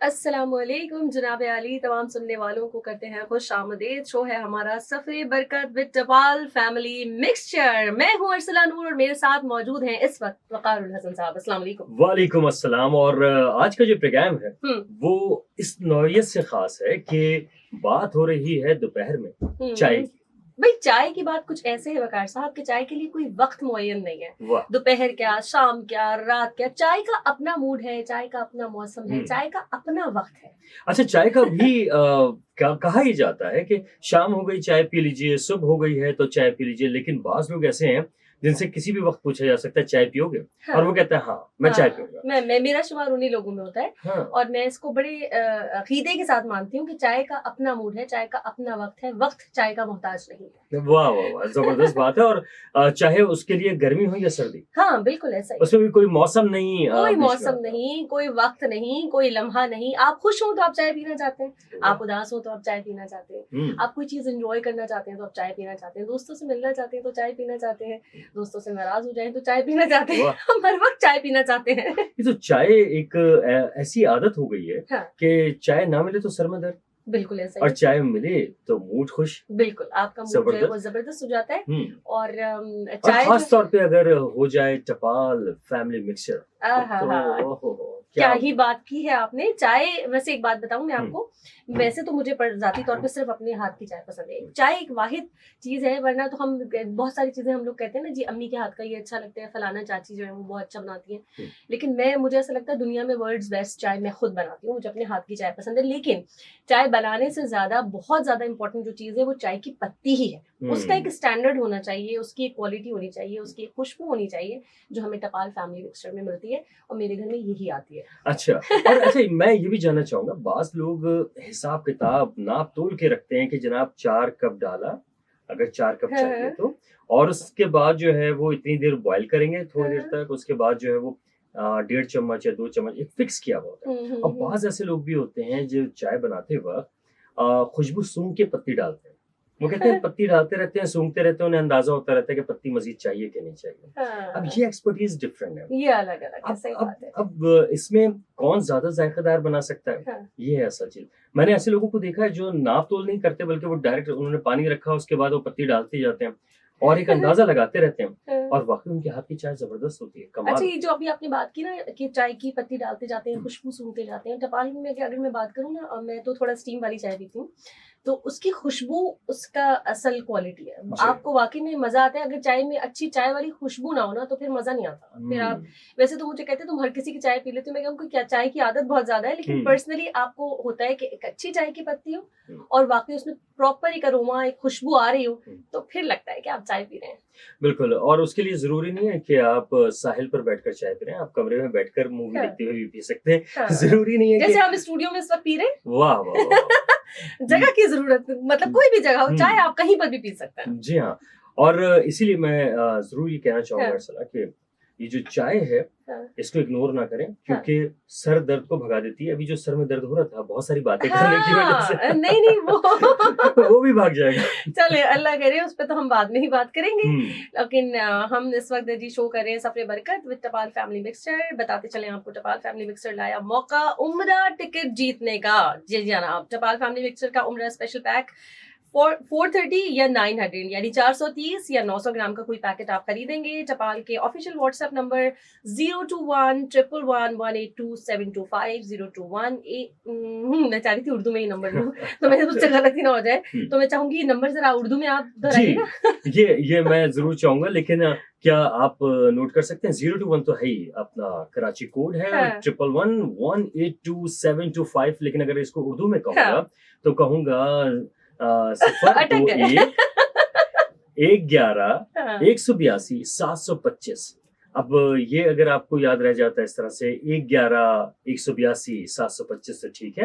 अस्सलामुअलैकुम जनाब आली, तमाम सुनने वालों को करते हैं खुश आमदीद। शो है हमारा सफ़रे बरकत विद टपाल फैमिली मिक्सचर। मैं हूँ अरसला नूर और मेरे साथ मौजूद हैं इस वक्त वक़ारुल हसन साहब। अस्सलाम वालेकुम। वालेकुम अस्सलाम। और आज का जो प्रोग्राम है वो इस नौइयत से खास है कि बात हो रही है दोपहर में चाय की। भाई चाय की बात कुछ ऐसे है वकार साहब कि चाय के लिए कोई वक्त मुअय्यन नहीं है। वाह। दोपहर क्या, शाम क्या, रात क्या, चाय का अपना मूड है, चाय का अपना मौसम है, चाय का अपना वक्त है। अच्छा, चाय का भी कहा ही जाता है कि शाम हो गई चाय पी लीजिए, सुबह हो गई है तो चाय पी लीजिए, लेकिन बाज लोग ऐसे हैं जिनसे किसी भी वक्त पूछा जा सकता है चाय पियोगे, हाँ। और वो कहता है हाँ मैं चाय हाँ, पीऊंगा। मैं मेरा शुमार उन्हीं लोगों में होता है। हाँ। और मैं इसको बड़े अकीदे के साथ मानती हूँ कि चाय का अपना मूड है, चाय का अपना वक्त है, वक्त चाय का मोहताज नहीं है। वाह वाह वाह, जबरदस्त बात है। और चाहे उसके लिए गर्मी हो या सर्दी, हाँ बिल्कुल ऐसा ही। उसमें भी कोई मौसम नहीं, कोई बीच में मौसम आता। नहीं, कोई वक्त नहीं, कोई लम्हा नहीं। आप खुश हो तो आप चाय पीना चाहते हैं, वाह। आप उदास हो तो आप चाय पीना चाहते हैं, आप कोई चीज एंजॉय करना चाहते हैं तो आप चाय पीना चाहते हैं, दोस्तों से मिलना चाहते हैं तो चाय पीना चाहते हैं, दोस्तों से नाराज हो जाए तो चाय पीना चाहते हैं, वाह। हम हर वक्त चाय पीना चाहते हैं। ये तो चाय एक ऐसी आदत हो गई है हाँ कि चाय ना मिले तो सर में दर्द, बिल्कुल ऐसा ही और है। चाय मिले तो मूड खुश। बिल्कुल आपका मूड जो है वो जबरदस्त। जबरदस्त हो जाता है। और और चाय खास जो तौर पे अगर हो जाए टपाल फैमिली मिक्सचर, तो आहा, ओहो क्या क्या ही बात की है आपने। चाय वैसे एक बात बताऊं मैं हम्म, आपको, वैसे तो मुझे जाती तौर पे सिर्फ अपने हाथ की चाय पसंद है। चाय एक वाहिद चीज है, वरना तो हम बहुत सारी चीजें हम लोग कहते हैं ना जी अम्मी के हाथ का ये अच्छा लगता है, फलाना चाची जो है वो बहुत अच्छा बनाती है। लेकिन मुझे ऐसा लगता है दुनिया में वर्ल्ड्स बेस्ट चाय मैं खुद बनाती हूँ, मुझे अपने हाथ की चाय पसंद है। लेकिन चाय बनाने से ज्यादा बहुत ज्यादा इंपॉर्टेंट जो चीज है वो चाय की पत्ती ही है। उसका एक स्टैंडर्ड होना चाहिए, उसकी एक क्वालिटी होनी चाहिए, उसकी एक खुशबू होनी चाहिए, जो हमें टपाल फैमिली मिक्सचर में मिलती है और मेरे घर में यही आती है। अच्छा। और अच्छा, मैं ये भी जानना चाहूंगा, बाज लोग हिसाब किताब नाप तोल के रखते हैं कि जनाब 4 कप डाला, अगर 4 कप चाहिए हाँ, तो, और उसके बाद जो है वो इतनी देर बॉईल करेंगे, थोड़ी देर हाँ, तक, उसके बाद जो है वो 1.5 चम्मच या 2 चम्मच एक फिक्स किया हुआ होता है। अब हम्म। बाज ऐसे लोग भी होते हैं जो चाय बनाते वक्त खुशबू सूंघ के पत्ती डालते हैं। वो कहते हैं पत्ती डालते रहते हैं, सूंघते रहते हैं, उन्हें अंदाजा होता रहता है कि पत्ती मजीद चाहिए कि नहीं चाहिए। अब हाँ, ये एक्सपर्टीज डिफरेंट है। ये अलग अलग है, अब सही अब बात है। अब इसमें कौन ज़्यादा ज़ायक़ेदार बना सकता है? हाँ, ये है असल चीज़। मैंने ऐसे लोगों को देखा है जो नाप-तोल नहीं करते, बल्कि वो डायरेक्ट उन्होंने पानी रखा, उसके बाद वो पत्ती डालते जाते हैं और एक अंदाज़ा लगाते रहते हैं, हाँ। और वाक़ई उनके हाथ की चाय ज़बरदस्त होती है, कमाल अच्छा, ये होती जो अभी आपने बात की ना कि चाय की पत्ती डालते जाते हैं, है। खुशबू सूंघते जाते हैं, टपाल में अगर मैं बात करूँ ना, मैं तो थोड़ा स्टीम वाली चाय पीती हूँ, तो उसकी खुशबू उसका असल क्वालिटी है। जी। आपको वाक़ई में मज़ा आता है। अगर चाय में अच्छी चाय वाली खुशबू ना हो ना, तो फिर मज़ा नहीं आता। फिर आप हुँ, वैसे तो मुझे कहते हैं तुम हर किसी की चाय पी लेती हो, मैं कहूँ क्या चाय की आदत बहुत ज़्यादा है, लेकिन हुँ, पर्सनली आपको होता है कि एक अच्छी चाय की पत्ती हो हुँ, और वाक़ई उसमें प्रॉपर एक अरोमा, एक खुशबू आ रही हो, हुँ। तो फिर लगता है कि आप चाय पी रहे हैं। बिल्कुल, और उसके लिए ज़रूरी नहीं है कि आप साहिल पर बैठकर चाय पी रहे हैं, आप कमरे में बैठकर मूवी हाँ, देखते हुए भी पी सकते हैं। हाँ। ज़रूरी नहीं है कि जैसे हम स्टूडियो में इस वक़्त पी रहे हैं। वाह, वाह, वाह, वाह! जगह की ज़रूरत मतलब हुँ, कोई भी जगह हो, हुँ। चाय आप कहीं पर भी पी सकते हैं। जी हाँ। और इसीलिए मैं ज़रूर ये कहना चाहूँगा हाँ, अर्सला कि ये जो चाय है, हाँ, इसको इग्नोर ना करें, हाँ। क्योंकि सर दर्द को भगा देती है। अभी जो सर में दर्द हो रहा था बहुत सारी बातें करने की वज़ह से, हाँ, नहीं, नहीं वो वो भी भाग जाएगा। चलिए अल्लाह करे उस पे तो हम बाद में ही बात करेंगे। हुँ। लेकिन हम इस वक़्त जी शो कर रहे हैं सफ़रे बरकत विद टपाल फैमिली मिक्सचर। बताते चलें आपको टपाल फैमिली मिक्सचर लाया मौका उम्रा टिकट जीतने का। जी जनाब, टपाल फैमिली मिक्सचर का उम्रा स्पेशल पैक 430 या 900 यानी 430 या 900 ग्राम का कोई पैकेट आप खरीदेंगे। टपाल के ऑफिशियल व्हाट्सएप नंबर 02111812725 021 मैं चाह रही थी उर्दू में ही नंबर लूं, तो मेरे मुझसे गलती ना हो जाए। हुँ। तो मैं चाहूंगी ये नंबर जरा उर्दू में आप जी, दोहराइएगा। ये मैं ज़रूर चाहूँगा, लेकिन क्या आप नोट कर सकते हैं? 021 तो है ही, अपना कराची कोड है, और हाँ, 1111182725, लेकिन अगर इसको उर्दू में कहूँगा, हाँ। तो कहूँगा सिफ़र अटक दो गए। एक 111 हाँ, 182 725। अब ये अगर आपको याद रह जाता है इस तरह से 111 182 725, तो ठीक है।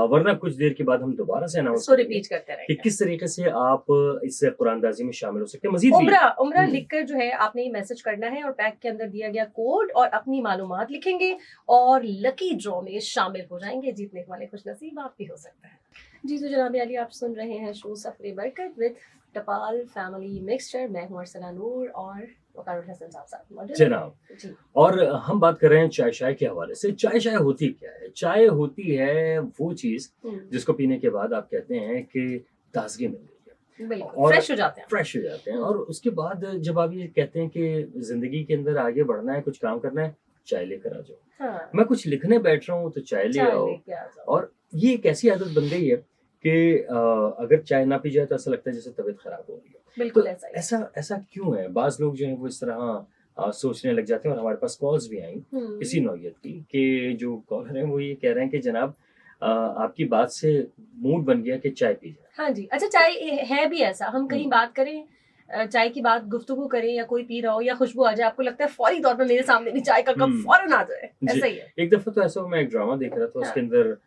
वरना कुछ देर के बाद हम दोबारा से अनाउंस इसको करेंगे रिपीट करते कि रहेंगे। किस तरीके से आप इस कुरानदाज़ी में शामिल हो सकते हैं। मज़ीद भी उम्रा उम्रा हुँ, लिखकर जो है आपने ये मैसेज करना है और पैक के अंदर दिया गया कोड और अपनी मालूमात लिखेंगे और लकी ड्रॉ में शामिल हो जाएंगे। जीतने वाले खुशनसीब आप भी हो सकता है। जी तो जनाब अली, आप सुन रहे हैं शो सफरे बरकत विद टपाल फैमिली मिक्सचर। मैं हूँ अरसला नूर और वकारुल हसन साहब साथ मौजूद हैं। जनाब, जी। और हम बात कर रहे हैं चाय के हवाले से। चाय होती क्या है? चाय होती है वो चीज़ जिसको पीने के बाद आप कहते हैं कि ताज़गी मिल रही है बिल्कुल और फ्रेश हो जाते हैं। फ्रेश हो जाते हैं। और उसके बाद जब आप ये कहते हैं कि ज़िंदगी के अंदर आगे बढ़ना है, कुछ काम करना है, चाय लेकर आ जाओ। हाँ, मैं कुछ लिखने बैठ रहा हूँ तो चाय ले आओ। लेके आ जाओ। और ये एक ऐसी आदत बन गई है कि अगर चाय ना पी जाए तो ऐसा लगता है जैसे तबीयत खराब हो रही है। बिल्कुल तो ऐसा ही। ऐसा क्यों है? बाज़ लोग जो हैं वो इस तरह सोचने लग जाते हैं। और हमारे पास कॉल्स भी आई इसी नौइयत की कि जो कॉलर हैं वो ये कह रहे हैं कि जनाब आपकी बात से मूड बन गया कि चाय पी जाए। हाँ जी, अच्छा चाय है भी ऐसा, हम कहीं बात करें चाय की बात गुफ्तगू करें या कोई पी रहा हो या खुशबू आ जाए, आपको लगता है फौरी तौर पे मेरे सामने भी चाय का कप फौरन आ जाए, ऐसा ही है। एक दफा तो ऐसा हुआ, मैं एक ड्रामा देख रहा था, उसके अंदर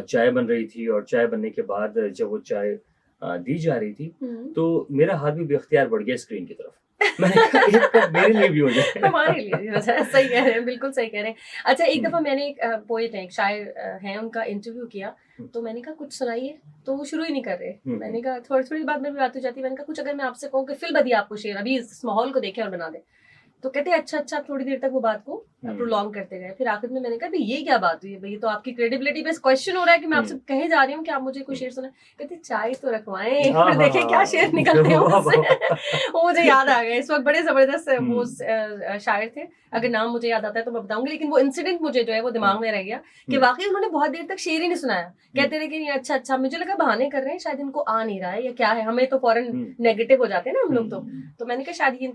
चाय बन रही थी और चाय बनने के बाद जब वो चाय दी जा रही थी तो मेरा हाथ भी बेख्तियार बढ़ गया स्क्रीन की तरफ। मैंने कहा एक कप मेरे लिए भी हो जाए। हमारे लिए भी हो जाए, सही कह रहे हैं, बिल्कुल सही कह रहे हैं। अच्छा एक दफा मैंने एक पोएट है, एक शायर हैं, उनका इंटरव्यू किया तो मैंने कहा कुछ सुनाइए, तो वो शुरू ही नहीं कर रहे। मैंने कहा थोड़ी बाद में भी बात हो जाती है, मैंने कहा कुछ अगर मैं आपसे कहूँ कि फिल बदिए आपको शेर, अभी इस माहौल को देखे और बना दे, तो कहते हैं अच्छा थोड़ी देर तक वो बात को प्रोलॉन्ग करते गए। फिर आखिर में मैंने कहा ये क्या बात हुई है भाई, तो आपकी क्रेडिबिलिटी पे क्वेश्चन हो रहा है कि मैं आपसे कहे जा रही हूँ कि आप मुझे कोई शेर सुना। कहते चाय तो रखवाएं, फिर देखें क्या शेर निकलते हैं उससे। वो मुझे याद आ गया, इस वक्त बड़े जबरदस्त वो शायर थे, अगर नाम मुझे याद आता है तो मैं बताऊंगी, लेकिन वो इंसिडेंट मुझे जो है वो दिमाग में रह गया कि वाकई उन्होंने बहुत देर तक शेर ही नहीं सुनाया। कहते रहे कि ये अच्छा, मुझे लगा बहाने कर रहे हैं, शायद इनको आ नहीं रहा है या क्या है, हमें तो फौरन नेगेटिव हो जाते हैं ना हम लोग। तो मैंने कहा शायद ये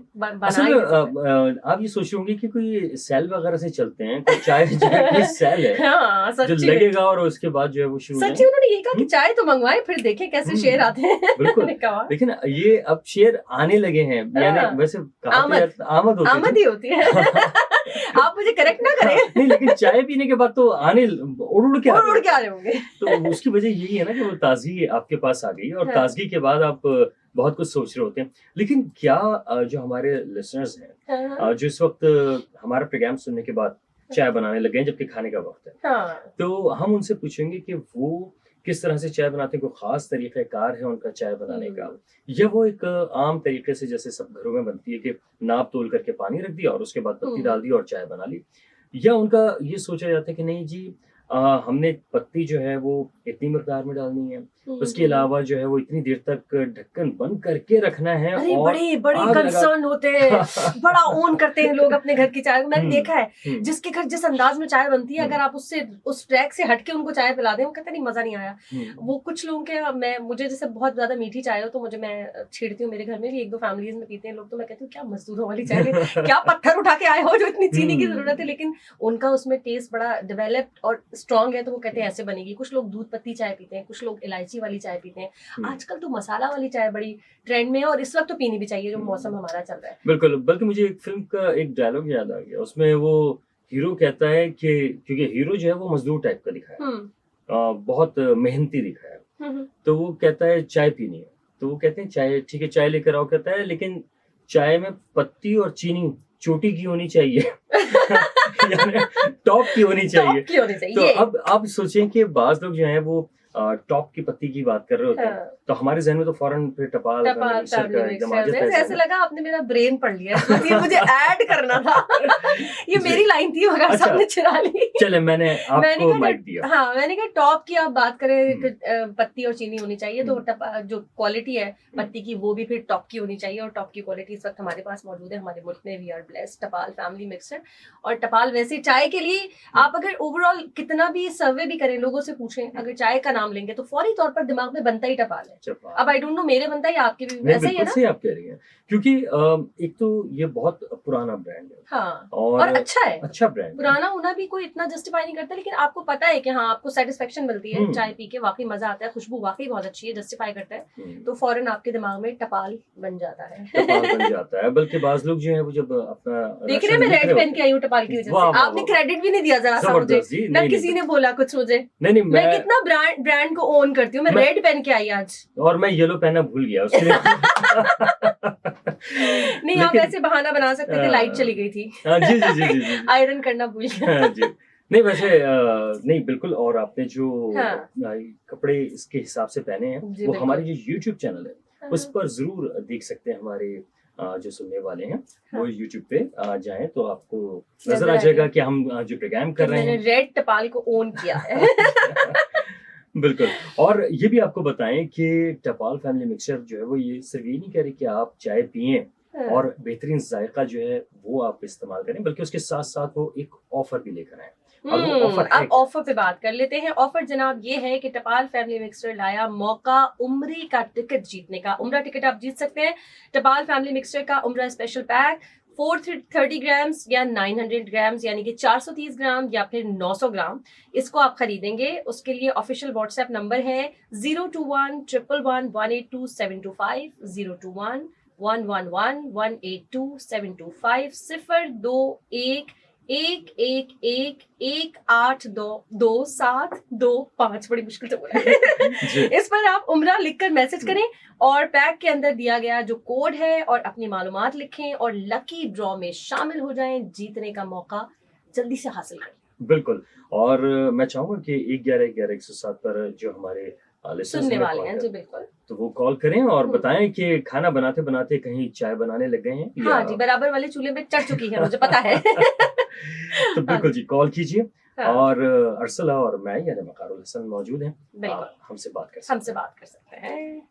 आप ये सोच होंगे कि कोई सेल वगैरह से चलते हैं, कोई चाय कोई सेल है हाँ, जो लगेगा और उसके बाद जो है वो शुरू। सच्ची उन्होंने ये कहा कि चाय तो मंगवाए, फिर देखें कैसे शेर आते हैं। बिल्कुल लेकिन ये अब शेर आने लगे हैं, यानी वैसे आमद ही होती है। आप मुझे करेक्ट ना करें। नहीं, लेकिन चाय पीने के बाद तो आने उड़ के आ रहे होंगे। तो उसकी वजह यही है ना कि वो ताजगी आपके पास आ गई और ताजगी के बाद आप बहुत कुछ सोच रहे होते हैं। लेकिन क्या जो हमारे लिसनर्स हैं जो इस वक्त हमारा प्रोग्राम सुनने के बाद चाय बनाने लगे हैं जबकि खाने का वक्त है, तो हम उनसे पूछेंगे कि वो किस तरह से चाय बनाते हैं, कोई खास तरीक़ेकार है उनका चाय बनाने का, या वो एक आम तरीके से जैसे सब घरों में बनती है कि नाप तोल करके पानी रख दिया और उसके बाद पत्ती डाल दी और चाय बना ली, या उनका ये सोचा जाता है कि नहीं जी हमने पत्ती जो है वो इतनी मकदार में डालनी है, उसके अलावा जो है वो इतनी देर तक ढक्कन बंद करके रखना है। अरे और बड़े कंसर्न होते हैं, बड़ा ओन करते हैं लोग अपने घर की चाय। मैंने देखा है जिसके घर जिस अंदाज में चाय बनती है, अगर आप उससे उस ट्रैक से हटके उनको चाय पिला दें, वो कहते नहीं मजा नहीं आया। वो कुछ लोगों के मुझे जैसे बहुत ज्यादा मीठी चाय हो तो मुझे मैं छेड़ती हूँ, मेरे घर में भी 1-2 फैमिलीज में पीते हैं लोग, तो मैं कहती हूँ क्या मजदूरों वाली चाय है, क्या पत्थर उठा के आए हो जो इतनी चीनी की जरूरत है। लेकिन उनका उसमें टेस्ट बड़ा डेवलप्ड और स्ट्रॉन्ग है, तो वो कहते हैं ऐसे बनेगी। कुछ लोग दूध पत्ती चाय पीते हैं, कुछ लोग इलायची वाली चाय पीते हैं, आजकल तो मसाला वाली चाय बड़ी ट्रेंड में है और इस वक्त तो पीनी भी चाहिए जो मौसम हमारा चल रहा है। बिल्कुल, बल्कि मुझे एक फिल्म का एक डायलॉग याद आ गया, उसमें वो हीरो कहता है कि क्योंकि हीरो जो है वो मजदूर टाइप का दिखाया है, बहुत मेहनती दिखाया है, तो वो कहता है चाय पीनी है, तो वो कहते हैं चाय ठीक है चाय लेकर आओ, कहता है लेकिन चाय में पत्ती और चीनी चोटी की होनी चाहिए टॉप की होनी चाहिए। तो अब आप सोचें कि बाज लोग जो हैं वो टॉप की पत्ती की बात कर रहे होते हैं, तो हमारे जहन में तो फौरन फिर टपाल ऐसे लगा आपने मेरा ब्रेन पढ़ लिया, ये मुझे ऐड करना था। ये मेरी लाइन थी मगर सामने चुरा ली। चले मैंने आपको माइक दिया। हाँ, मैंने कहा टॉप की आप बात करें, पत्ती और चीनी होनी चाहिए, तो जो क्वालिटी है पत्ती की वो भी फिर टॉप की होनी चाहिए, और टॉप की क्वालिटी इस वक्त हमारे पास मौजूद है हमारे मुल्क में। वी आर ब्लेस्ड, टपाल फैमिली मिक्सर। और टपाल वैसे चाय के लिए आप अगर ओवरऑल कितना भी सर्वे भी करें, लोगों से पूछें, अगर चाय का नाम लेंगे तो फौरी तौर पर दिमाग में बनता ही टपाल है। अब आई डोंट नो मेरे बनता है या आपके भी ऐसा ही है ना? सही आप कह रही हैं, क्योंकि एक तो ये बहुत पुराना ब्रांड है। हाँ, और अच्छा है, अच्छा ब्रांड। पुराना होना भी कोई इतना जस्टिफाई नहीं करता, लेकिन आपको पता है कि हाँ आपको सेटिस्फेक्शन मिलती है चाय पी के, वाकई मजा आता है, खुशबू वाकई बहुत अच्छी है, जस्टिफाई करता है, तो फौरन आपके दिमाग में टपाल बन जाता है। टपाल बन जाता है। बल्कि बाज लोग जो है वो जब अपना देख रहे हैं मैं रेड पेन के आई हूँ टपाल की वजह से, आपने क्रेडिट भी नहीं दिया जरा सा मुझे, ना किसी ने बोला कुछ मुझे। नहीं, मैं कितना ब्रांड को ओन करती हूँ, मैं रेड पेन के आई आज, और मैं येलो पहनना भूल गया उसके लिए। नहीं आप ऐसे बहाना बना सकते थे, लाइट चली गई थी। जी आयरन करना भूल गया। जी नहीं वैसे नहीं बिल्कुल। और आपने जो कपड़े इसके हिसाब से पहने हैं वो हमारे जो YouTube चैनल है उस पर जरूर देख सकते हैं, हमारे जो सुनने वाले हैं वो हाँ। यूट्यूब पे जाएं तो आपको नजर नजर आ आएगा जाएगा कि हम जो प्रोग्राम कर कि रहे मैंने हैं। रेड टपाल को ओन किया है। बिल्कुल। और ये भी आपको बताएं कि टपाल फैमिली मिक्सचर जो है वो ये सिर्फ ये नहीं कह रही कि आप चाय पिए और बेहतरीन जायका जो है वो आप इस्तेमाल करें, बल्कि उसके साथ साथ वो एक ऑफर भी लेकर आए। और वो ऑफर है अब ऑफर पे बात कर लेते हैं। ऑफर जनाब ये है कि टपाल फैमिली मिक्सचर लाया मौका उम्रे का टिकट जीतने का। उम्रा टिकट आप जीत सकते हैं। टपाल फैमिली मिक्सचर का उम्रा स्पेशल पैक 430 ग्राम्स या 900 ग्राम्स यानी कि 430 ग्राम या फिर 900 ग्राम, इसको आप खरीदेंगे। उसके लिए ऑफिशियल व्हाट्सएप नंबर है 02111182725 02111182725 021 11118227225। बड़ी मुश्किल से बोला है। जी। इस पर आप उम्रा लिखकर मैसेज करें और पैक के अंदर दिया गया जो कोड है और अपनी मालूमात लिखें और लकी ड्रॉ में शामिल हो जाएं। जीतने का मौका जल्दी से हासिल करें। बिल्कुल। और मैं चाहूंगा कि 1111 107 पर जो हमारे लिसनर्स सुनने हमें वाले कॉल हैं जी करें बिल्कुल। तो वो कॉल करें और बताएं कि खाना बनाते बनाते कहीं चाय बनाने लग गए हैं हाँ या जी, बराबर वाले चूल्हे पे चढ़ चुकी है, मुझे पता है। तो हाँ बिल्कुल जी कॉल कीजिए। हाँ, और अरसला और मैं यानी मकारुल हसन मौजूद हैं, बिल्कुल हमसे बात कर सकते हमसे बात कर सकते हैं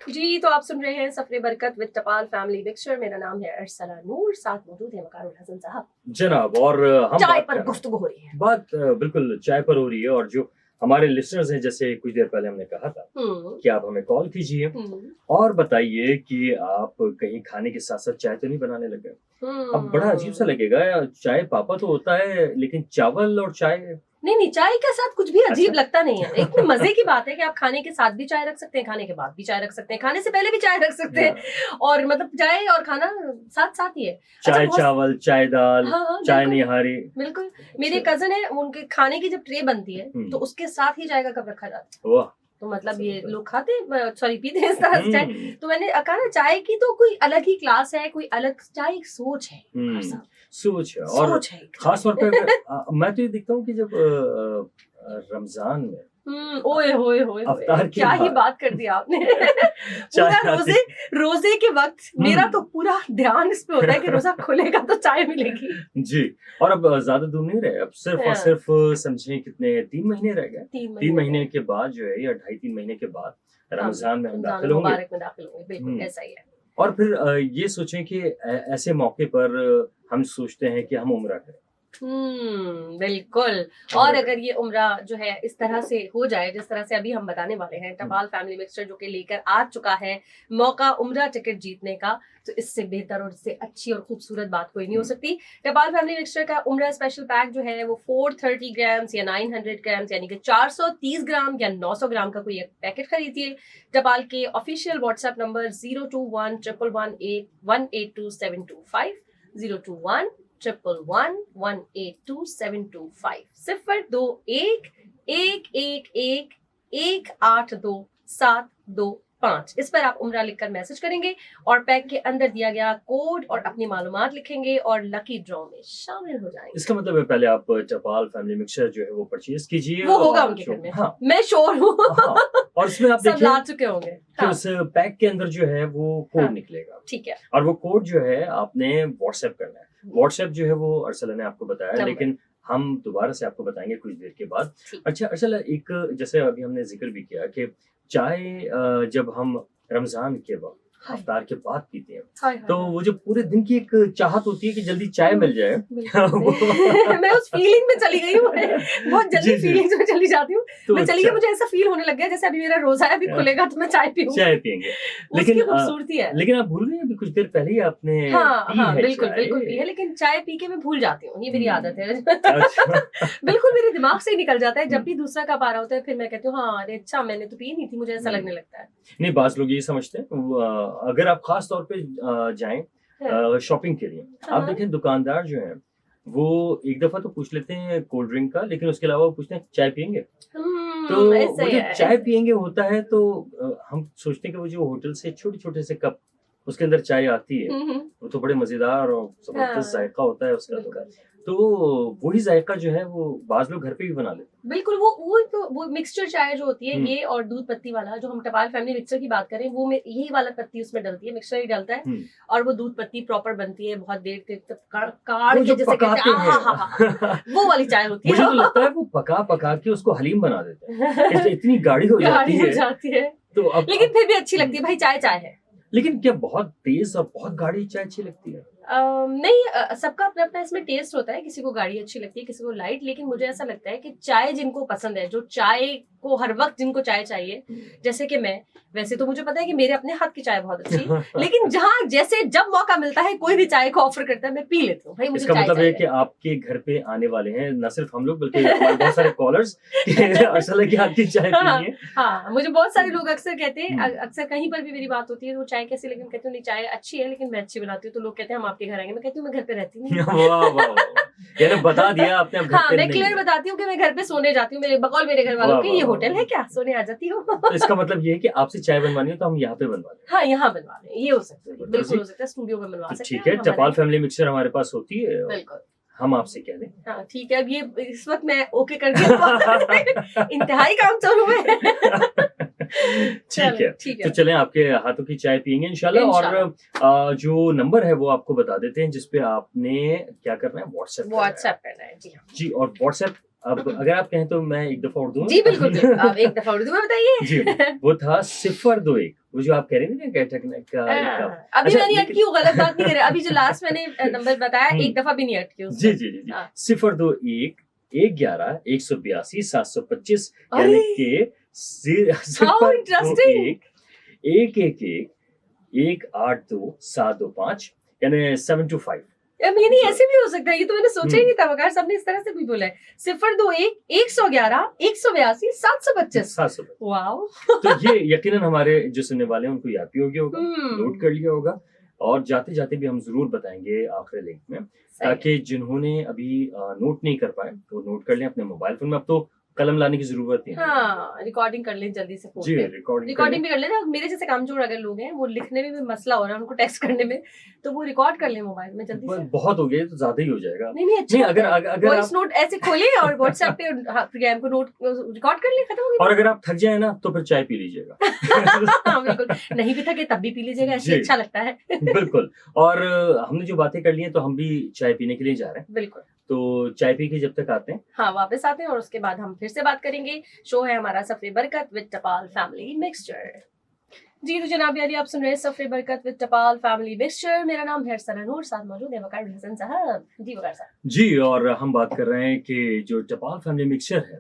जी। तो आप सुन रहे हैं सफरे बरकत विद टपाल फैमिली मिक्सचर। मेरा नाम है अरसला नूर, साथ मौजूद है मकारुल हसन साहब। जनाब। और हम चाय बात पर कर- गुफ्तगू हो रही है। बात बिल्कुल चाय पर हो रही है। और जो हमारे लिसनर्स हैं, जैसे कुछ देर पहले हमने कहा था कि आप हमें कॉल कीजिए और बताइए कि आप कहीं खाने के साथ साथ चाय तो नहीं बनाने लगे। अब बड़ा अजीब सा लगेगा, चाय पापा तो होता है लेकिन चावल और चाय नहीं, चाय के साथ कुछ भी अजीब अच्छा। लगता नहीं है। एक मजे की बात है कि आप खाने के साथ भी चाय रख सकते हैं, खाने के बाद भी चाय रख सकते हैं, खाने से पहले भी चाय रख सकते हैं, और मतलब चाय और खाना साथ साथ ही है। चाय बहुत- चावल, चाय दाल, हाँ, चाय बिल्कुल निहारी। बिल्कुल। मेरे कजन है, उनके खाने की जब ट्रे बनती है तो उसके साथ ही चाय का कप रखा जाता है। वाह। तो मतलब ये लोग खाते सॉरी पीते हैं इस तरह से चाय। हम्म, तो मैंने कहा ना, चाय की तो कोई अलग ही क्लास है, कोई अलग चाय एक सोच है। सोच है। और सोच है खास तौर पे मैं तो ये देखता हूँ कि जब रमजान में ओए होए होए अफ्तार के क्या ही बाद बात कर दिया आपने। चाय पूरा आती रोजे के वक्त मेरा तो पूरा ध्यान इस पे होता है कि रोजा खुलेगा तो चाय मिलेगी जी। और अब ज्यादा दूर नहीं रहे, अब सिर्फ और हाँ। सिर्फ समझिए कितने 3 महीने रह गए। 3 महीने के बाद जो है, या 2.5-3 महीने के बाद रमजान में हम रमजान दाखिल होंगे। मुबारक में दाखिल होंगे, बिल्कुल ऐसा ही है। और फिर ये सोचें कि ऐसे मौके पर हम सोचते हैं कि हम उम्रा करें। बिल्कुल। और अगर ये उम्रा जो है इस तरह से हो जाए जिस तरह से अभी हम बताने वाले हैं, टपाल फैमिली मिक्सचर जो कि लेकर आ चुका है मौका उम्रा टिकट जीतने का, तो इससे बेहतर और इससे अच्छी और खूबसूरत बात कोई नहीं हो सकती। टपाल फैमिली मिक्सचर का उम्रा स्पेशल पैक जो है वो 430 ग्राम्स या 900 ग्राम्स यानी कि 430 ग्राम या 900 ग्राम का कोई एक पैकेट खरीदिए। टपाल के ऑफिशियल व्हाट्सएप नंबर 02111182725 02111182725 02111182725। इस पर आप उम्रा लिखकर मैसेज करेंगे और पैक के अंदर दिया गया कोड और अपनी मालूमात लिखेंगे और लकी ड्रॉ में शामिल हो जाएंगे। इसका मतलब है पहले आप टपाल फैमिली मिक्सचर जो है वो परचेज कीजिए। वो होगा और उनके घर में। हाँ, मैं श्योर हूँ। हाँ। और इसमें आप सब देखिए ला चुके होंगे। कि उस पैक के अंदर जो है वो कोड हाँ। निकलेगा। ठीक है। और वो कोड जो है आपने व्हाट्सएप करना है। व्हाट्सएप जो है वो अरसला ने आपको बताया, लेकिन हम दोबारा से आपको बताएंगे कुछ देर के बाद। अच्छा अरसला, एक जैसे अभी हमने जिक्र भी किया कि चाय जब हम रमजान के वक्त अफ्तार के बाद पीते हैं, तो वो जो पूरे दिन की एक चाहत होती है कि जल्दी चाय मिल जाए। मैं उस फीलिंग में चली गई हूँ, बहुत जल्दी फीलिंग्स में चली जाती हूँ। तो मैं चली गई, मुझे ऐसा फील होने लग गया जैसे अभी मेरा रोजा है, अभी खुलेगा तो मैं चाय पीऊंगी। चाय पियेंगे। लेकिन खूबसूरती है। लेकिन आप भूल गए अभी कुछ देर पहले ही आपने हाँ, है बिल्कुल चाय। बिल्कुल पी है, लेकिन चाय पी के मैं भूल जाती हूँ, ये मेरी आदत है। अच्छा। बिल्कुल मेरे दिमाग से ही निकल जाता है। जब भी दूसरा कप आ रहा होता है फिर मैं कहती हूँ हाँ अरे अच्छा मैंने तो पी नहीं थी, मुझे ऐसा लगने लगता है। नहीं, बास लोग ये समझते हैं अगर आप खास तौर पे जाएं शॉपिंग के लिए, आप देखें दुकानदार जो हैं वो एक दफा तो पूछ लेते हैं कोल्ड ड्रिंक का, लेकिन उसके अलावा वो पूछते हैं चाय पियेंगे। तो वो जो चाय पियेंगे होता है तो हम सोचते हैं कि वो जो होटल से छोटे छोटे से कप उसके अंदर चाय आती है वो तो बड़े मजेदार और जबरदस्त जायका होता है उसका। तो तो वही जायका जो है वो बाज लोग घर पे भी बना लेते बिल्कुल वो मिक्सचर चाय जो होती है ये और दूध पत्ती वाला जो हम टपाल फैमिली मिक्सचर की बात करें वो यही वाला पत्ती उसमें डलती है, मिक्सचर ही डलता है हैं। और वो दूध पत्ती प्रॉपर बनती है, बहुत देर तक वो काढ़ के जो जैसे कहते पकाते हैं हैं वो वाली चाय होती है। मुझे तो लगता है वो पका के उसको हलीम बना देते हैं, इतनी गाढ़ी हो गाढ़ी हो जाती जाती है तो अब लेकिन फिर भी अच्छी लगती है भाई, चाय चाय है। लेकिन क्या बहुत तेज और बहुत गाढ़ी चाय अच्छी लगती है? नहीं सबका अपना अपना इसमें टेस्ट होता है, किसी को गाढ़ी अच्छी लगती है, किसी को लाइट, लेकिन मुझे ऐसा लगता है कि चाय जिनको पसंद है, जो चाय को हर वक्त जिनको चाय चाहिए, जैसे कि मैं, वैसे तो मुझे पता है कि मेरे अपने हाथ की चाय बहुत अच्छी है लेकिन जहाँ जैसे जब मौका मिलता है कोई भी चाय को ऑफर करता है मैं पी लेती हूँ भाई, मुझे इसका चाय मतलब है चाहिए। कि आपके घर पे आने वाले हैं न सिर्फ हम लोग बल्कि हमारे बहुत सारे कॉलर्स अर्सला की हाथ की चाय पीनी है। हाँ मुझे बहुत सारे लोग अक्सर कहते हैं, हम्म। अक्सर कहीं पर भी मेरी बात होती है वो चाय कैसी, लेकिन कहती हूँ नहीं चाय अच्छी है लेकिन मैं अच्छी बनाती हूँ, तो लोग कहते हैं हम आपके घर आएंगे, मैं कहती हूँ मैं घर पे रहती नहीं। वाह वाह वाह, यानी बता दिया आपने अब घर हाँ पे मैं नहीं क्लियर है। बताती हूँ कि मैं घर पे सोने जाती हूँ, मेरे बकौल मेरे घर वालों वाह, के वाह, ये वाह, होटल वाह। है क्या, सोने आ जाती हूँ। तो इसका मतलब ये है कि आपसे चाय बनवानी हो तो हम यहाँ पे बनवा दें। हाँ यहाँ बनवा लें, ये हो सकता है, जबरदस्त बिल्कुल जी। हो सकता है, स्टूडियो में बनवा तो सकते ठीक हैं है, हमारे टपाल यहाँ। फैमिली मिक्सचर हमारे पास होती है और बिल्कुल हम आपसे कह दें। हाँ ठीक है, अब ये इस वक्त मैं ओके कर दी इंतहाई काम चालू है। ठीक है, ठीक तो है चलें आपके हाथों की चाय पियेंगे इंशाल्लाह। और जो नंबर है वो आपको बता देते हैं जिसपे आपने क्या करना है, व्हाट्सएप करना है। जी हाँ जी, और व्हाट्सएप अब अगर आप कहें तो मैं एक दफा उर्दू में जी बिल्कुल आप एक दफा उर्दू में बताइए। जी वो था 021, वो जो आप कह रहे थे ना अभी अच्छा, मैंने लेकिन- अटकी, वो गलत बात नहीं करे, अभी जो लास्ट मैंने नंबर बताया एक दफा भी नहीं अटकी उसमें। जी जी जी जी हाँ। 021 111 182 725 अरे! यानी कि How interesting! 111-182-725 यानी 725। अब ये नहीं जी। ऐसे भी हो सकता है, ये तो मैंने सोचा ही नहीं था, मगर सबने इस तरह से भी बोला है। 021 111 182 725। 725। वाओ। तो ये यकीनन हमारे जो सुनने वाले हैं उनको याद भी हो गया होगा, हम्म। नोट कर लिया होगा, और जाते जाते भी हम जरूर बताएंगे आखिरी लिंक में, ताकि जिन्होंने अभी नोट नहीं कर पाए तो नोट कर लें अपने मोबाइल फोन में। अब तो कलम लाने की जरूरत नहीं है। हाँ रिकॉर्डिंग कर लें जल्दी से फोन जी, पे, रिकॉर्डिंग रिकॉर्डिंग भी कर लेना। मेरे जैसे कामचोर अगर लोग हैं, वो लिखने में भी मसला हो रहा है उनको टेक्स्ट करने में, तो वो रिकॉर्ड कर ले मोबाइल में जल्दी से। बहुत हो गया तो ज्यादा ही हो जाएगा। नहीं अच्छा नहीं, अगर वॉइस नोट ऐसे खोले और व्हाट्सएप पे प्रोग्राम को नोट रिकॉर्ड कर ले, खत्म हो गया। और अगर आप थक जाए ना तो फिर चाय पी लीजिएगा। हाँ बिल्कुल, नहीं भी थके तब भी पी लीजिएगा, ऐसे जी। अच्छा लगता है। बिल्कुल। और हमने जो बातें कर ली हैं तो हम भी चाय पीने के लिए जा रहे हैं, बिल्कुल। तो चाय पी के जब तक आते हैं, हाँ वापस आते हैं और उसके बाद हम फिर से बात करेंगे। शो है हमारा सफरे बरकत विद टपाल फैमिली मिक्सचर। जी तो जनाब यारी आप सुन रहे हैं सफरे बरकत विद टपाल फैमिली मिक्सचर। मेरा नाम है अरसला नूर, साथ मौजूद है वकार हसन साहब। जी वकार साहब। जी, और हम बात कर रहे हैं कि जो टपाल फैमिली मिक्सचर है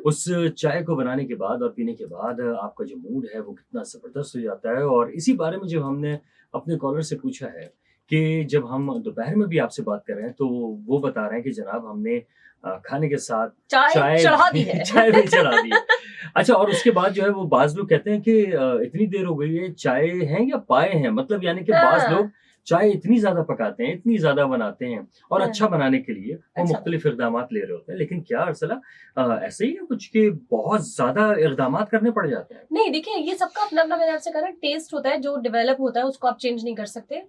उस चाय को बनाने के बाद और पीने के बाद आपका जो मूड है वो कितना जबरदस्त हो जाता है। और इसी बारे में जो हमने अपने कॉलर से पूछा है कि जब हम दोपहर में भी आपसे बात कर रहे हैं तो वो बता रहे हैं कि जनाब हमने खाने के साथ चाय चढ़ा दी है। चाय भी चढ़ा दी है। अच्छा, और उसके बाद जो है वो बाज लोग कहते हैं कि इतनी देर हो गई है, चाय है या पाए हैं, मतलब यानी कि बाज लोग चाय इतनी ज्यादा पकाते हैं, इतनी ज्यादा बनाते हैं और अच्छा बनाने के लिए वो मुख्तलिफ इकदाम ले रहे होते हैं। लेकिन क्या अरसला ऐसे ही है कुछ कि बहुत ज्यादा इकदाम करने पड़ जाते हैं? नहीं देखिए, ये सबका अपना अपना, मैंने आपसे कहा टेस्ट होता है, जो डेवलप होता है उसको आप चेंज नहीं कर सकते।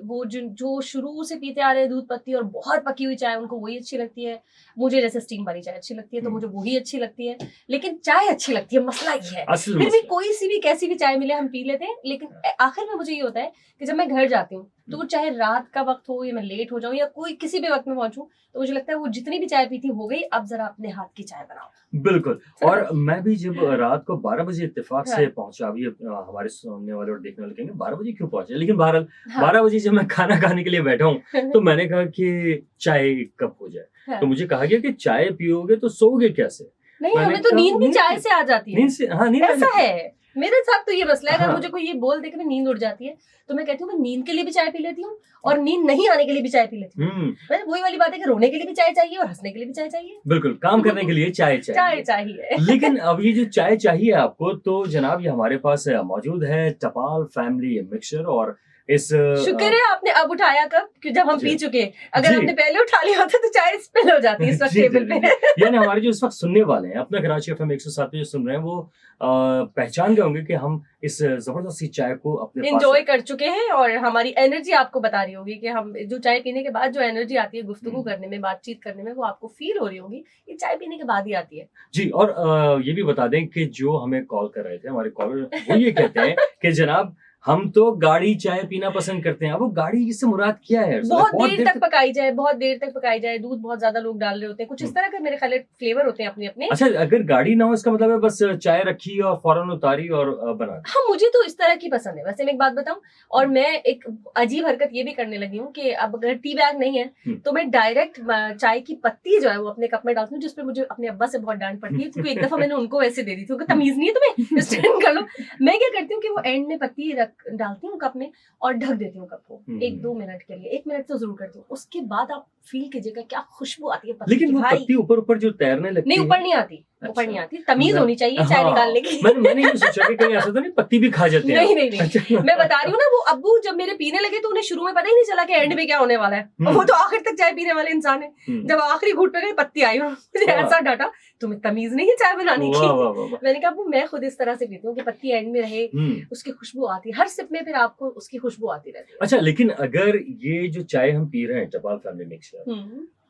वो जो शुरू से पीते आ रहे हैं दूध पत्ती और बहुत पकी हुई चाय, उनको वही अच्छी लगती है। मुझे जैसे स्टीम वाली चाय अच्छी लगती है तो मुझे वही अच्छी लगती है, लेकिन चाय अच्छी लगती है, मसला ये है। फिर भी कोई सी भी कैसी भी चाय मिले हम पी लेते हैं, लेकिन आखिर में मुझे ये होता है कि जब मैं घर जाती हूँ तो चाहे रात का वक्त हो या मैं लेट हो जाऊं या कोई किसी भी वक्त में पहुंचूं, तो मुझे लगता है वो जितनी भी चाय पीती हो गई, अब जरा अपने हाथ की चाय बनाओ। बिल्कुल। और मैं भी जब रात को 12 बजे इत्तेफाक से पहुंचा, अभी हमारे सुनने वाले और देखने वाले कहेंगे 12 बजे क्यों पहुंचे, लेकिन बहरहाल 12 बजे जब मैं खाना खाने के लिए बैठा हूँ तो मैंने कहा कि चाय कब हो जाए, तो मुझे कहा गया कि चाय पियोगे तो सोओगे कैसे? नहीं, हमें तो नींद भी चाय से आ जाती है। नींद से, हाँ नींद ऐसा है मेरे साथ तो ये मसला है। अगर हाँ। मुझे कोई ये बोल दे कि नींद उड़ जाती है तो मैं कहती हूँ मैं नींद के लिए भी चाय पी लेती हूँ और नींद नहीं आने के लिए भी चाय पी लेती हूँ। वही वाली बात है कि रोने के लिए भी चाय चाहिए और हंसने के लिए भी चाय चाहिए। बिल्कुल, काम करने के लिए चाय चाहिए। लेकिन अब ये जो चाय चाहिए आपको, तो जनाब ये हमारे पास मौजूद है टपाल फैमिली मिक्सचर, और इस शुक्र है आपने अब उठाया कब कि जब हम जी। पी चुके हैं। अगर जी। हमने पहले उठा लिया होता तो चाय स्पिल हो जाती इस वक्त जी, जी, टेबल जी, पे। यानी हमारे जो इस वक्त सुनने वाले हैं अपना कराची एफएम 107 पे जो सुन रहे हैं वो पहचान गए होंगे कि हम इस जबरदस्त सी चाय को अपने पास एंजॉय कर चुके हैं और हमारी एनर्जी आपको बता रही होगी कि हम जो चाय पीने के बाद जो एनर्जी आती है गुफ्तगू करने में, बातचीत करने में, वो आपको फील हो रही होगी। ये चाय पीने के बाद ही आती है। जी। और ये भी बता दें कि जो हमें कॉल कर रहे थे हमारे कॉलर वो ये कहते हैं कि जनाब हम तो गाढ़ी चाय पीना पसंद करते हैं। अब वो गाढ़ी से मुराद क्या है? बहुत देर तक पकाई जाए, बहुत देर तक पकाई जाए, दूध बहुत ज्यादा लोग डाल रहे होते हैं, कुछ इस तरह के मेरे ख्याल फ्लेवर होते हैं अपने अपने। अच्छा, अगर गाढ़ी ना हो इसका मतलब है बस चाय रखी और फौरन उतारी और बना दी। हाँ, मुझे तो इस तरह की पसंद है। वैसे मैं एक बात बताऊं, और मैं एक अजीब हरकत ये भी करने लगी हूँ कि अब अगर टी बैग नहीं है तो मैं डायरेक्ट चाय की पत्ती जो है वो अपने कप में डालती हूँ, जिस पर मुझे अपने अब्बा से बहुत डांट पड़ती है क्योंकि एक दफा मैंने उनको वैसे दे दी थी, उनको तमीज नहीं है तुम्हें, स्टैंड कर लो। मैं क्या करती हूँ कि वो एंड में पत्ती डालती हूँ कप में और ढक देती हूँ कप को 1-2 मिनट के लिए। 1 मिनट तो जरूर करती हूँ। उसके बाद आप फील कीजिएगा क्या खुशबू आती है पत्ती लेकिन की वो भाई। पत्ती ऊपर ऊपर जो तैरने लगती नहीं, है ऊपर नहीं आती, ऊपर नहीं आती। तमीज होनी चाहिए चाय हाँ, निकालने की। मैंने ये सोचा कि कहीं ऐसा तो नहीं पत्ती भी खा जाते हैं। नहीं। अच्छा। मैं बता रही हूँ ना, वो अब्बू जब मेरे पीने लगे तो उन्हें शुरू में पता ही नहीं चला कि एंड में क्या होने वाला है। और वो तो आखिर तक चाय पीने वाले इंसान है। जब आखिरी घूंट पे गई पत्ती आई और मुझे ऐसा डांटा, तुम्हें तमीज नहीं है चाय बनाने वाह, वाह, वाह, की। वाह। मैंने कहा अब्बू मैं खुद इस तरह से पीती हूँ कि पत्ती एंड में रहे, उसकी खुशबू आती है हर सिप में, फिर आपको उसकी खुशबू आती रहती है। अच्छा, लेकिन अगर ये जो चाय हम पी रहे हैं टपाल फैमिली मिक्सर,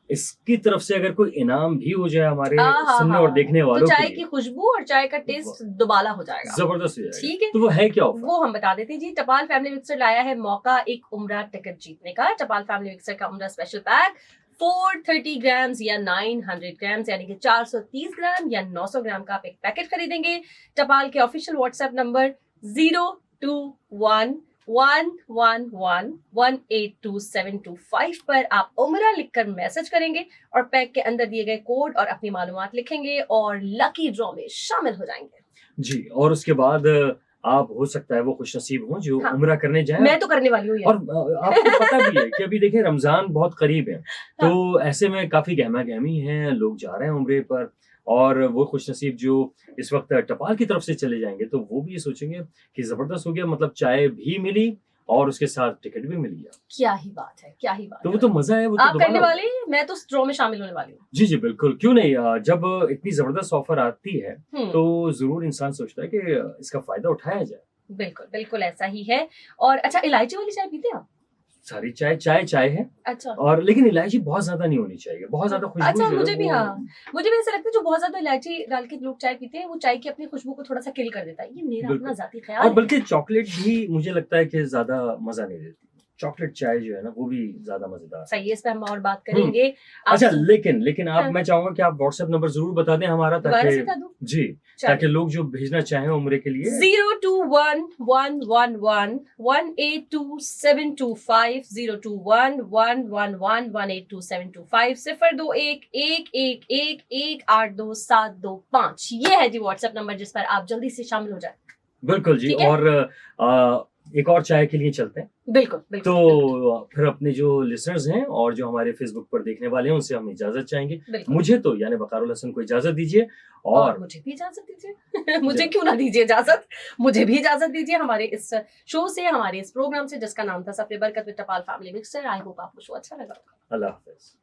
इसकी तरफ से अगर कोई इनाम भी हो जाए हमारे सुनने और देखने वालों तो चाय के की लिए, खुशबू और चाय का टेस्ट दोबाला हो जाएगा, जबरदस्त हो जाएगा। ठीक है। तो वो है क्या ऑफर? वो हम बता देते हैं जी। टपाल फैमिली मिक्सर लाया है मौका एक उम्रा टिकट जीतने का। टपाल फैमिली मिक्सर का उम्रा स्पेशल पैक 430 ग्राम या 900 ग्राम यानी कि 430 ग्राम या 900 ग्राम का आप एक पैकेट खरीदेंगे। टपाल के ऑफिशियल व्हाट्सएप नंबर 02111182725 पर आप उमरा लिखकर मैसेज करेंगे और पैक के अंदर दिए गए कोड और अपनी मालूमात लिखेंगे और लकी ड्रॉ में शामिल हो जाएंगे जी। और उसके बाद आप हो सकता है वो खुशनसीब हो जो उम्रा करने जाए। मैं तो करने वाली हूँ और आपको पता भी है कि अभी देखिए रमजान बहुत करीब है, तो ऐसे में काफी गहमा गहमी है, लोग जा रहे हैं उम्रे पर, और वो खुशनसीब जो इस वक्त टपाल की तरफ से चले जाएंगे तो वो भी ये सोचेंगे कि जबरदस्त हो गया, मतलब चाय भी मिली और उसके साथ टिकट भी मिल गया। क्या ही बात है, क्या ही बात तो है। वो तो मजा है। वो तो आप करने वाले, मैं तो ड्रॉ में शामिल होने वाली हूँ। जी जी बिल्कुल, क्यों नहीं। जब इतनी जबरदस्त ऑफर आती है तो जरूर इंसान सोचता है कि इसका फायदा उठाया जाए। बिल्कुल बिल्कुल ऐसा ही है। और अच्छा, इलायची वाली चाय पीते हैं आप? सारी चाय है। अच्छा। और लेकिन इलायची बहुत ज्यादा नहीं होनी चाहिए, बहुत ज्यादा खुशबू। अच्छा, मुझे भी मुझे भी ऐसा लगता है जो बहुत ज्यादा इलायची डाल के लोग चाय पीते हैं वो चाय की अपनी खुशबू को थोड़ा सा किल कर देता है। ये मेरा अपना जाती ख्याल है। और बल्कि चॉकलेट भी मुझे लगता है कि ज्यादा मजा नहीं देती। चॉकलेट चाय जो है ना वो भी ज्यादा मजेदार। सही है, इस पे हम और बात करेंगे। अच्छा, लेकिन आप मैं चाहूंगा कि आप व्हाट्सएप नंबर जरूर बता दें हमारा, ताकि जी ताकि लोग जो भेजना चाहें उम्रे के लिए 02111182725 02111182725 02111182725 ये है जी व्हाट्सएप नंबर जिस पर आप जल्दी से शामिल हो जाए। बिल्कुल जी। और एक और चाय के लिए चलते हैं। बिल्कुल। तो फिर अपने जो लिसनर्स हैं और जो हमारे फेसबुक पर देखने वाले हैं उनसे हम इजाजत चाहेंगे। मुझे तो यानी वकारुल हसन को इजाजत दीजिए और मुझे भी इजाजत दीजिए। मुझे क्यों ना दीजिए इजाजत, मुझे भी इजाजत दीजिए हमारे इस शो से, हमारे इस प्रोग्राम से जिसका नाम था सफरे बरकत विद टपाल फैमिली मिक्सर। आई होप आपको शो अच्छा लगा। अल्लाह हाफिज।